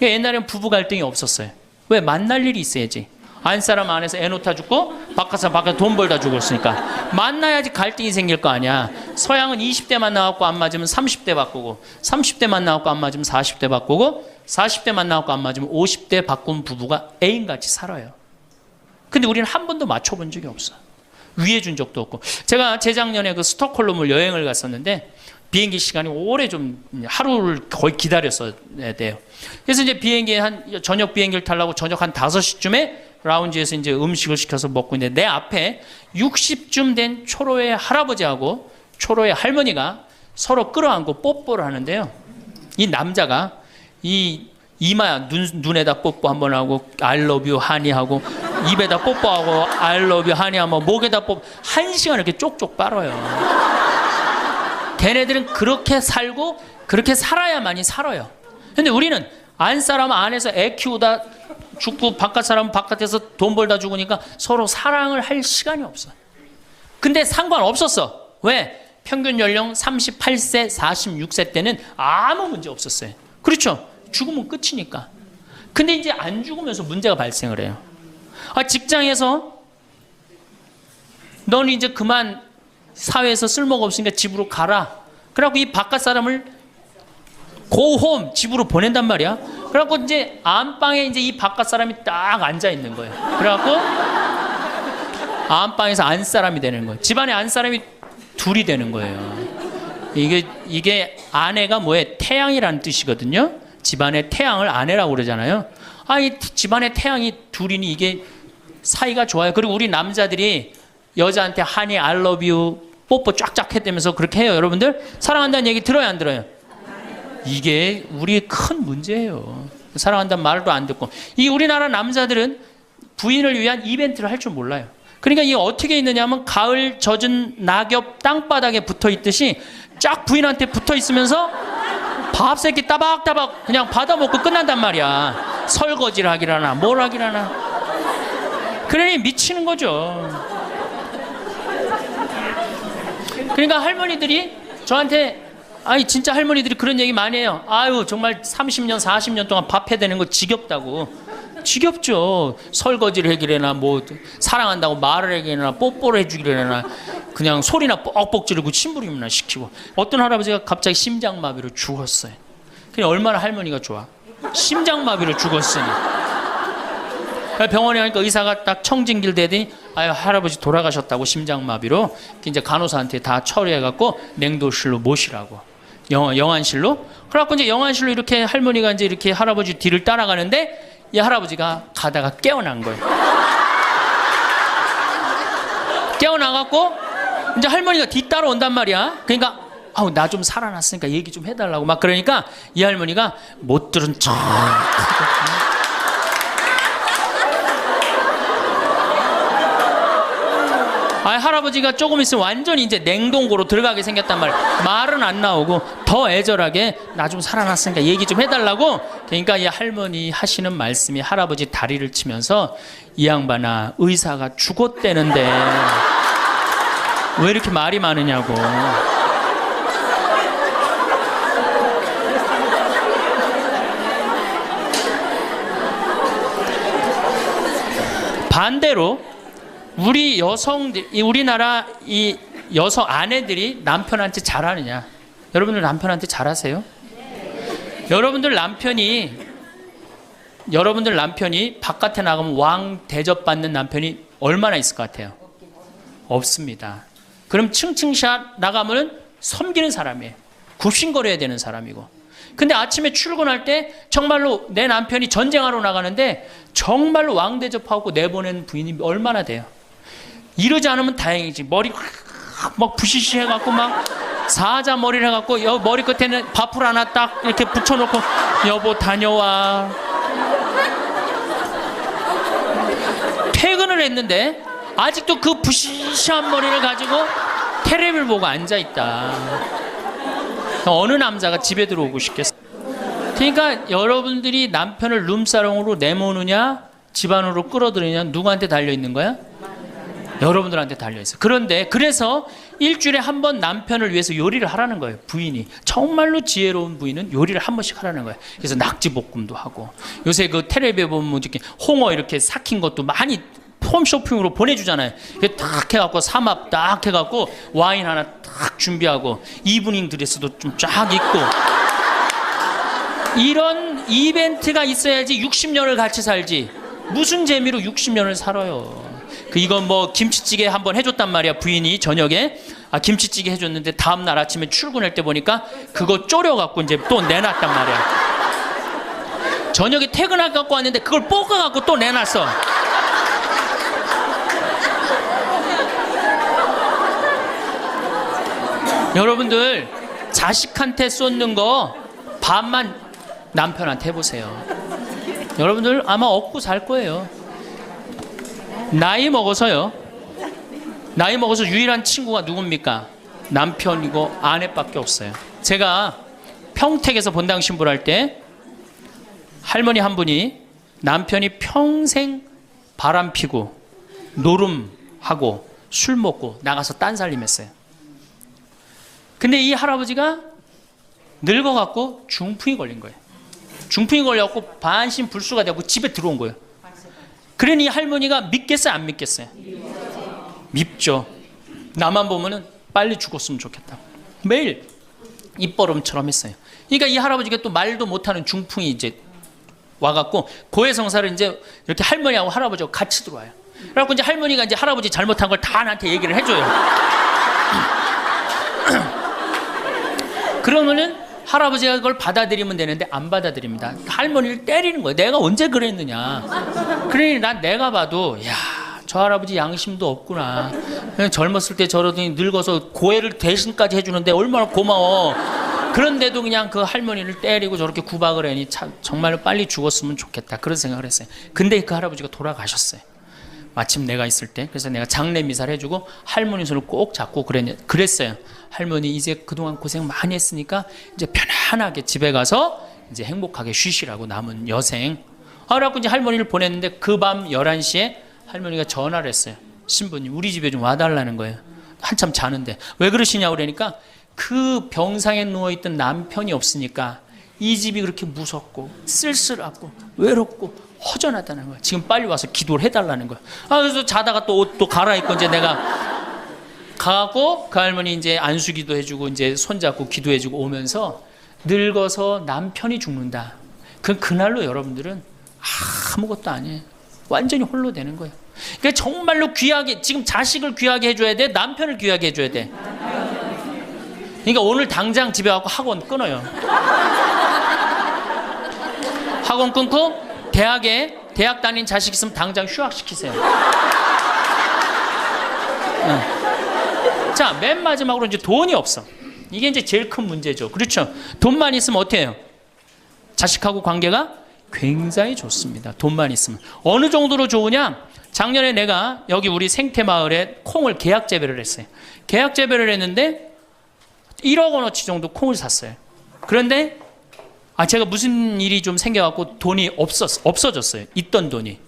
옛날에는 부부 갈등이 없었어요. 왜? 만날 일이 있어야지. 안사람 안에서 애 놓다 죽고 바깥사람 바깥에서 돈 벌다 죽었으니까 만나야지 갈등이 생길 거 아니야. 서양은 20대만 나왔고 안 맞으면 30대 바꾸고 30대만 나왔고 안 맞으면 40대 바꾸고 40대만 나왔고 안 맞으면 50대 바꾼 부부가 애인같이 살아요. 근데 우리는 한 번도 맞춰본 적이 없어. 위해 준 적도 없고. 제가 재작년에 그 스톡홀름을 여행을 갔었는데 비행기 시간이 오래 좀 하루를 거의 기다렸어야 돼요. 그래서 이제 저녁 비행기를 타려고 저녁 한 5시쯤에 라운지에서 이제 음식을 시켜서 먹고 있는데 내 앞에 60쯤 된 초로의 할아버지하고 초로의 할머니가 서로 끌어안고 뽀뽀를 하는데요. 이 남자가 이 이마야 눈에다 뽀뽀 한번 하고 I love you 하니 하고 입에다 뽀뽀하고 I love you 하니 하고 목에다 뽀뽀 1시간 이렇게 쪽쪽 빨아요. 걔네들은 그렇게 살고 그렇게 살아야만이 살아요. 근데 우리는 안사람 안에서 애 키우다 죽고 바깥사람 바깥에서 돈 벌다 죽으니까 서로 사랑을 할 시간이 없어. 근데 상관없었어. 왜? 평균 연령 38세 46세 때는 아무 문제 없었어요. 그렇죠? 죽으면 끝이니까. 근데 이제 안 죽으면서 문제가 발생을 해요. 직장에서 너는 이제 그만 사회에서 쓸모가 없으니까 집으로 가라. 그래갖고 이 바깥 사람을 고홈 집으로 보낸단 말이야. 그래갖고 이제 안방에 이제 이 바깥 사람이 딱 앉아 있는 거예요. 그래갖고 안방에서 안 사람이 되는 거예요. 집안에 안 사람이 둘이 되는 거예요. 이게 아내가 뭐예요? 태양이라는 뜻이거든요. 집안의 태양을 아내라고 그러잖아요. 이 집안의 태양이 둘이니 이게 사이가 좋아요. 그리고 우리 남자들이 여자한테 하니 I love you 뽀뽀 쫙쫙 했다면서 그렇게 해요. 여러분들 사랑한다는 얘기 들어요 안 들어요? 이게 우리의 큰 문제예요. 사랑한다는 말도 안 듣고. 이 우리나라 남자들은 부인을 위한 이벤트를 할 줄 몰라요. 그러니까 이게 어떻게 있느냐면 가을 젖은 낙엽 땅바닥에 붙어 있듯이 쫙 부인한테 붙어 있으면서 밥 새끼 따박따박 그냥 받아먹고 끝난단 말이야. 설거지를 하기라나 뭘 하기라나. 그러니 미치는 거죠. 그러니까 할머니들이 저한테 진짜 할머니들이 그런 얘기 많이 해요. 정말 30년 40년 동안 밥 해대는 거 지겹다고. 지겹죠. 설거지를 해기래나 뭐 사랑한다고 말을 해기래나 뽀뽀를 해주기래나 그냥 소리나 뻑뻑 지르고 침부림이나 시키고. 어떤 할아버지가 갑자기 심장마비로 죽었어요. 그냥 얼마나 할머니가 좋아. 심장마비로 죽었으니. 병원에 가니까 의사가 딱 청진길 대더니 할아버지 돌아가셨다고 심장마비로. 이제 간호사한테 다 처리해갖고 냉도실로 모시라고. 영안실로. 그래갖고 이제 영안실로 이렇게 할머니가 이제 이렇게 할아버지 뒤를 따라가는데 이 할아버지가 가다가 깨어난 거예요. 깨어나갖고 이제 할머니가 뒤따라 온단 말이야. 그러니까 나 좀 살아났으니까 얘기 좀 해달라고 막 그러니까 이 할머니가 못 들은 척. 할아버지가 조금 있으면 완전히 이제 냉동고로 들어가게 생겼단 말이야. 말은 안 나오고 더 애절하게 나 좀 살아났으니까 얘기 좀 해달라고. 그러니까 이 할머니 하시는 말씀이 할아버지 다리를 치면서 이 양반아 의사가 죽었대는데 왜 이렇게 말이 많으냐고. 반대로 우리 여성들, 우리나라 이 여성 아내들이 남편한테 잘하느냐? 여러분들 남편한테 잘하세요? 여러분들 남편이 바깥에 나가면 왕 대접받는 남편이 얼마나 있을 것 같아요? 없습니다. 그럼 층층샷 나가면 섬기는 사람이에요. 굽신거려야 되는 사람이고. 근데 아침에 출근할 때 정말로 내 남편이 전쟁하러 나가는데 정말로 왕 대접하고 내보낸 부인이 얼마나 돼요? 이러지 않으면 다행이지. 머리 막 부시시 해갖고 막 사자 머리를 해갖고 머리 끝에는 밥풀 하나 딱 이렇게 붙여놓고 여보 다녀와. 퇴근을 했는데 아직도 그 부시시한 머리를 가지고 테레비를 보고 앉아있다. 어느 남자가 집에 들어오고 싶겠어? 그러니까 여러분들이 남편을 룸사롱으로 내모느냐 집안으로 끌어들이느냐 누구한테 달려있는 거야? 여러분들한테 달려있어요. 그런데 그래서 일주일에 한 번 남편을 위해서 요리를 하라는 거예요. 부인이. 정말로 지혜로운 부인은 요리를 한 번씩 하라는 거예요. 그래서 낙지볶음도 하고 요새 그 텔레비에 보면 이렇게 홍어 이렇게 삭힌 것도 많이 홈쇼핑으로 보내주잖아요. 딱 해갖고 삼합 딱 해갖고 와인 하나 딱 준비하고 이브닝 드레스도 좀 쫙 입고 이런 이벤트가 있어야지 60년을 같이 살지. 무슨 재미로 60년을 살아요. 이건 뭐 김치찌개 한번 해줬단 말이야. 부인이 저녁에 김치찌개 해줬는데 다음날 아침에 출근할 때 보니까 그거 졸여갖고 이제 또 내놨단 말이야. 저녁에 퇴근할 갖고 왔는데 그걸 볶아갖고 또 내놨어. 여러분들 자식한테 쏟는 거 반만 남편한테 해보세요. 여러분들 아마 얻고 살 거예요. 나이 먹어서 유일한 친구가 누굽니까? 남편이고 아내밖에 없어요. 제가 평택에서 본당 신부를 할 때 할머니 한 분이 남편이 평생 바람 피고 노름하고 술 먹고 나가서 딴살림했어요. 근데 이 할아버지가 늙어갖고 중풍이 걸린 거예요. 중풍이 걸려갖고 반신불수가 되고 집에 들어온 거예요. 그러니 이 할머니가 믿겠어요, 안 믿겠어요? 밉죠. 나만 보면은 빨리 죽었으면 좋겠다. 매일 입버릇처럼 했어요. 그러니까 이 할아버지가 또 말도 못하는 중풍이 이제 와갖고 고해성사를 이제 이렇게 할머니하고 할아버지하고 같이 들어와요. 그래갖고 이제 할머니가 이제 할아버지 잘못한 걸 다 나한테 얘기를 해줘요. 그러면은 할아버지가 그걸 받아들이면 되는데 안 받아들입니다. 할머니를 때리는 거예요. 내가 언제 그랬느냐. 그러니 내가 봐도 야, 저 할아버지 양심도 없구나. 젊었을 때 저러더니 늙어서 고해를 대신까지 해주는데 얼마나 고마워. 그런데도 그냥 그 할머니를 때리고 저렇게 구박을 하니 참 정말로 빨리 죽었으면 좋겠다. 그런 생각을 했어요. 근데 그 할아버지가 돌아가셨어요. 마침 내가 있을 때. 그래서 내가 장례 미사를 해주고 할머니 손을 꼭 잡고 그랬어요. 할머니 이제 그동안 고생 많이 했으니까 이제 편안하게 집에 가서 이제 행복하게 쉬시라고 남은 여생. 그래갖고 이제 할머니를 보냈는데 그 밤 11시에 할머니가 전화를 했어요. 신부님 우리 집에 좀 와달라는 거예요. 한참 자는데. 왜 그러시냐고 그러니까 그 병상에 누워있던 남편이 없으니까 이 집이 그렇게 무섭고 쓸쓸하고 외롭고 허전하다는 거야. 지금 빨리 와서 기도를 해달라는 거야. 그래서 자다가 또 옷도 갈아입고 이제 내가 가고 그 할머니 이제 안수기도 해주고 이제 손잡고 기도해주고 오면서 늙어서 남편이 죽는다. 그날로 여러분들은 아무것도 아니에요. 완전히 홀로 되는 거예요. 그러니까 정말로 귀하게 지금 자식을 귀하게 해줘야 돼. 남편을 귀하게 해줘야 돼. 그러니까 오늘 당장 집에 가고 학원 끊어요. 학원 끊고 대학 다닌 자식 있으면 당장 휴학시키세요. 자, 맨 마지막으로 이제 돈이 없어. 이게 이제 제일 큰 문제죠. 그렇죠? 돈만 있으면 어떻게 해요? 자식하고 관계가 굉장히 좋습니다. 돈만 있으면. 어느 정도로 좋으냐? 작년에 내가 여기 우리 생태마을에 콩을 계약 재배를 했어요. 계약 재배를 했는데 1억 원어치 정도 콩을 샀어요. 그런데 제가 무슨 일이 좀 생겨갖고 돈이 없어졌어요. 있던 돈이.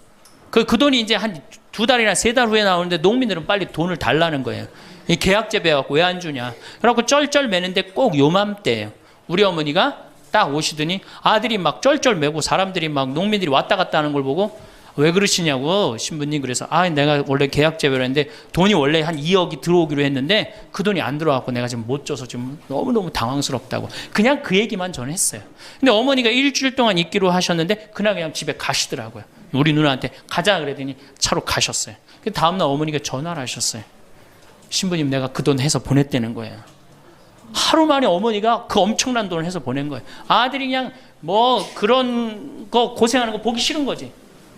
그 돈이 이제 한 2달이나 3달 후에 나오는데 농민들은 빨리 돈을 달라는 거예요. 이 계약 재배해갖고 왜 안 주냐. 그래갖고 쩔쩔 매는데 꼭 요맘때예요. 우리 어머니가 딱 오시더니 아들이 막 쩔쩔 매고 사람들이 막 농민들이 왔다 갔다 하는 걸 보고 왜 그러시냐고 신부님. 그래서 내가 원래 계약 제외를 했는데 돈이 원래 한 2억이 들어오기로 했는데 그 돈이 안 들어왔고 내가 지금 못 줘서 지금 너무너무 당황스럽다고 그냥 그 얘기만 저는 했어요. 근데 어머니가 일주일 동안 있기로 하셨는데 그날 그냥 집에 가시더라고요. 우리 누나한테 가자 그랬더니 차로 가셨어요. 그 다음날 어머니가 전화를 하셨어요. 신부님 내가 그 돈 해서 보냈다는 거예요. 하루 만에 어머니가 그 엄청난 돈을 해서 보낸 거예요. 아들이 그냥 뭐 그런 거 고생하는 거 보기 싫은 거지.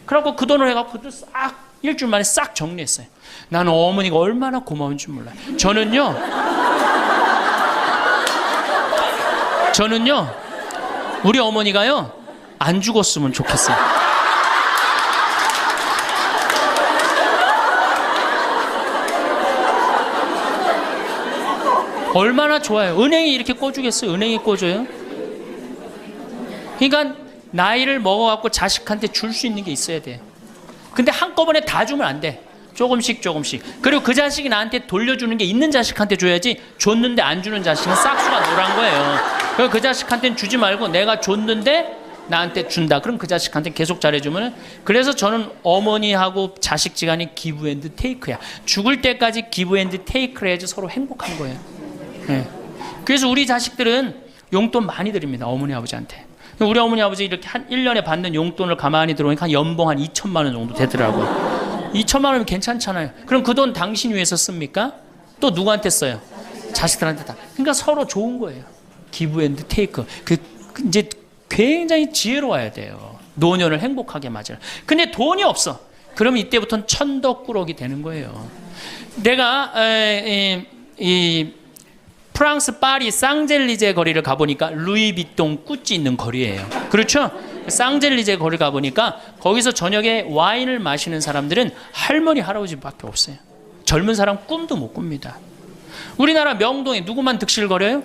그래갖고 그 돈을 해갖고 싹 일주일 만에 싹 정리했어요. 나는 어머니가 얼마나 고마운 줄 몰라요. 저는요 우리 어머니가요 안 죽었으면 좋겠어요. 얼마나 좋아요. 은행이 이렇게 꿔주겠어요? 은행이 꿔줘요? 그러니까 나이를 먹어갖고 자식한테 줄 수 있는 게 있어야 돼요. 근데 한꺼번에 다 주면 안 돼. 조금씩. 그리고 그 자식이 나한테 돌려주는 게 있는 자식한테 줘야지, 줬는데 안 주는 자식은 싹수가 노란 거예요. 그래서 그 자식한테는 주지 말고 내가 줬는데 나한테 준다. 그럼 그 자식한테 계속 잘해주면. 그래서 저는 어머니하고 자식지간이 기브 앤드 테이크야. 죽을 때까지 기브 앤드 테이크를 해야지 서로 행복한 거예요. 네. 그래서 우리 자식들은 용돈 많이 드립니다. 어머니 아버지한테. 우리 어머니 아버지 이렇게 한 1년에 받는 용돈을 가만히 들어보니까 한 연봉 한 2천만 원 정도 되더라고요. 2천만 원이면 괜찮잖아요. 그럼 그 돈 당신 위해서 씁니까? 또 누구한테 써요? 자식들한테 다. 그러니까 서로 좋은 거예요. 기브 앤드 테이크. 이제 굉장히 지혜로워야 돼요. 노년을 행복하게 맞아요. 근데 돈이 없어. 그러면 이때부터는 천덕꾸러기 되는 거예요. 내가 프랑스 파리 쌍젤리제 거리를 가보니까 루이비통 꾸찌 있는 거리예요. 그렇죠? 쌍젤리제 거리 가보니까 거기서 저녁에 와인을 마시는 사람들은 할머니 할아버지밖에 없어요. 젊은 사람 꿈도 못 꿉니다. 우리나라 명동에 누구만 득실거려요?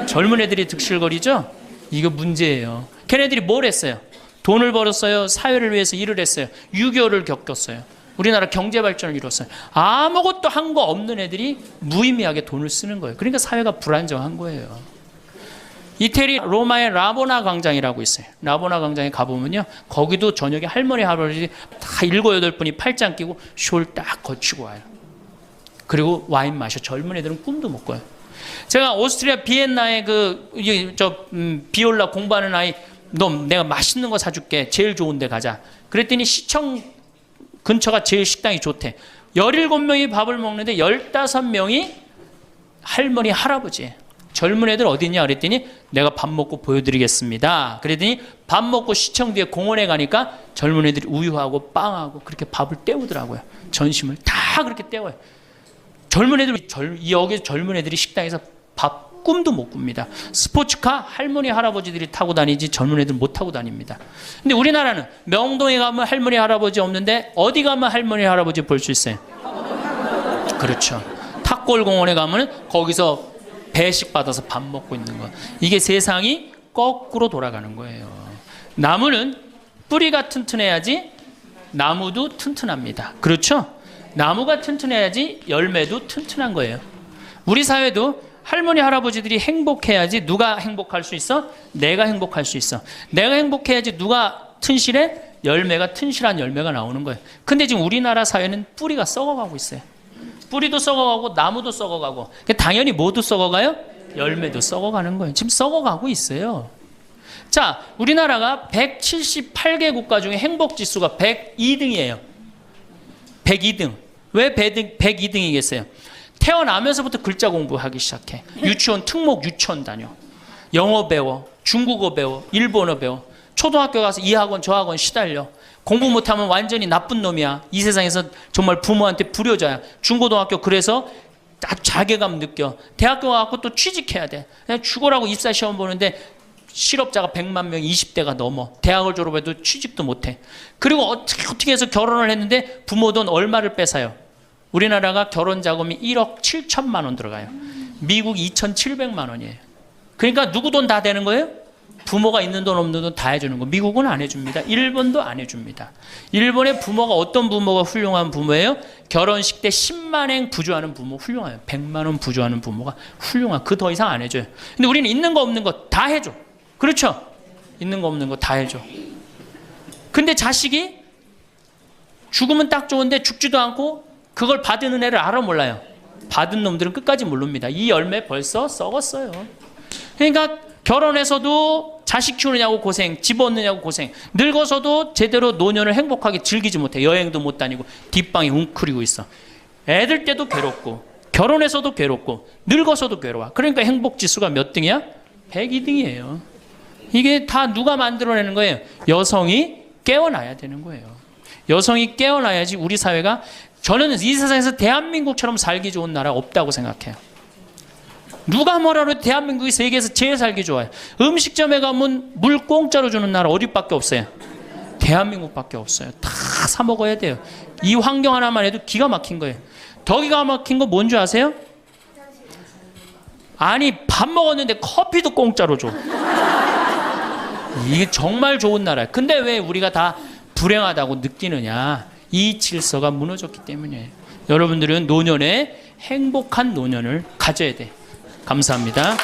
젊은 애들이 득실거리죠? 이거 문제예요. 걔네들이 뭘 했어요? 돈을 벌었어요. 사회를 위해서 일을 했어요. 6.25를 겪었어요. 우리나라 경제 발전을 이뤘어요. 아무것도 한 거 없는 애들이 무의미하게 돈을 쓰는 거예요. 그러니까 사회가 불안정한 거예요. 이태리 로마의 라보나 광장이라고 있어요. 라보나 광장에 가보면요, 거기도 저녁에 할머니 할아버지 다 7, 8분이 팔짱 끼고 숄 딱 거치고 와요. 그리고 와인 마셔. 젊은 애들은 꿈도 못 꿔요. 제가 오스트리아 비엔나에 비올라 공부하는 아이, 너 내가 맛있는 거 사줄게. 제일 좋은 데 가자. 그랬더니 시청 근처가 제일 식당이 좋대. 17명이 밥을 먹는데 15명이 할머니 할아버지예요. 젊은 애들 어디 있냐 그랬더니 내가 밥 먹고 보여드리겠습니다. 그랬더니 밥 먹고 시청 뒤에 공원에 가니까 젊은 애들이 우유하고 빵하고 그렇게 밥을 때우더라고요. 전심을 다 그렇게 때워요. 젊은 애들, 여기 젊은 애들이 식당에서 밥 꿈도 못 꿉니다. 스포츠카 할머니 할아버지들이 타고 다니지 젊은 애들 못 타고 다닙니다. 근데 우리나라는 명동에 가면 할머니 할아버지 없는데 어디 가면 할머니 할아버지 볼 수 있어요? 그렇죠. 탑골공원에 가면 거기서 배식 받아서 밥 먹고 있는 거. 이게 세상이 거꾸로 돌아가는 거예요. 나무는 뿌리가 튼튼해야지 나무도 튼튼합니다. 그렇죠? 나무가 튼튼해야지 열매도 튼튼한 거예요. 우리 사회도 할머니 할아버지들이 행복해야지 누가 행복할 수 있어? 내가 행복할 수 있어. 내가 행복해야지 누가 튼실해? 열매가 튼실한 열매가 나오는 거예요. 근데 지금 우리나라 사회는 뿌리가 썩어가고 있어요. 뿌리도 썩어가고 나무도 썩어가고. 당연히 모두 썩어가요? 열매도 썩어가는 거예요. 지금 썩어가고 있어요. 자, 우리나라가 178개 국가 중에 행복지수가 102등이에요. 102등. 왜 102등이겠어요? 태어나면서부터 글자 공부하기 시작해. 유치원 특목 유치원 다녀. 영어 배워. 중국어 배워. 일본어 배워. 초등학교 가서 이 학원 저 학원 시달려. 공부 못하면 완전히 나쁜 놈이야. 이 세상에서 정말 부모한테 불효자야. 중고등학교 그래서 아주 자괴감 느껴. 대학교 가서 또 취직해야 돼. 그냥 죽어라고 입사 시험 보는데 실업자가 100만 명 20대가 넘어. 대학을 졸업해도 취직도 못해. 그리고 어떻게 해서 결혼을 했는데 부모 돈 얼마를 뺏어요? 우리나라가 결혼 자금이 1억 7천만 원 들어가요. 미국 2,700만 원이에요. 그러니까 누구 돈 다 되는 거예요? 부모가 있는 돈 없는 돈 다 해주는 거. 미국은 안 해줍니다. 일본도 안 해줍니다. 일본의 부모가 어떤 부모가 훌륭한 부모예요? 결혼식 때 10만엔 부조하는 부모 훌륭해요. 100만 원 부조하는 부모가 훌륭한. 그 더 이상 안 해줘요. 근데 우리는 있는 거 없는 거 다 해줘. 그렇죠? 있는 거 없는 거 다 해줘. 근데 자식이 죽으면 딱 좋은데 죽지도 않고 그걸 받은 은혜를 알아 몰라요. 받은 놈들은 끝까지 모릅니다. 이 열매 벌써 썩었어요. 그러니까 결혼해서도 자식 키우느냐고 고생, 집 얻느냐고 고생, 늙어서도 제대로 노년을 행복하게 즐기지 못해. 여행도 못 다니고 뒷방이 웅크리고 있어. 애들 때도 괴롭고 결혼해서도 괴롭고 늙어서도 괴로워. 그러니까 행복지수가 몇 등이야? 102등이에요. 이게 다 누가 만들어내는 거예요? 여성이 깨어나야 되는 거예요. 여성이 깨어나야지 우리 사회가, 저는 이 세상에서 대한민국처럼 살기 좋은 나라 없다고 생각해요. 누가 뭐라도 대한민국이 세계에서 제일 살기 좋아요. 음식점에 가면 물 공짜로 주는 나라 어디밖에 없어요? 대한민국밖에 없어요. 다 사 먹어야 돼요. 이 환경 하나만 해도 기가 막힌 거예요. 더 기가 막힌 거 뭔지 아세요? 아니, 밥 먹었는데 커피도 공짜로 줘. 이게 정말 좋은 나라예요. 근데 왜 우리가 다 불행하다고 느끼느냐? 이 질서가 무너졌기 때문이에요. 여러분들은 노년에 행복한 노년을 가져야 돼. 감사합니다.